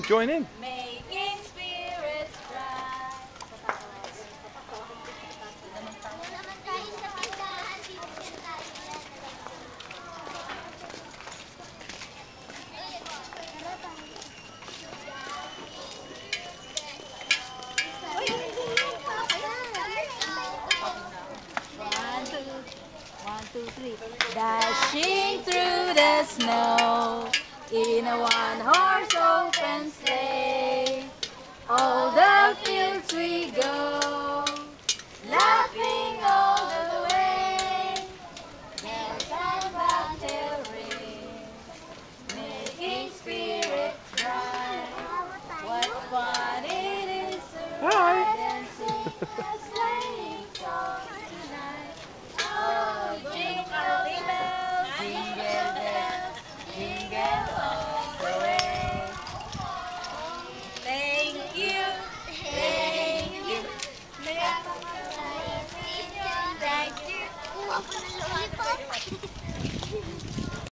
on, join in. Making spirits bright. One, two, three. Dashing through the snow in a one-horse open sleigh. All the fields we go, laughing all the way. Bells and bobtail ring, making spirits bright. What fun it is to ride and sing a sleighing song tonight. Oh, jingle bells, jingle all the way. Thank you, thank you. Thank you.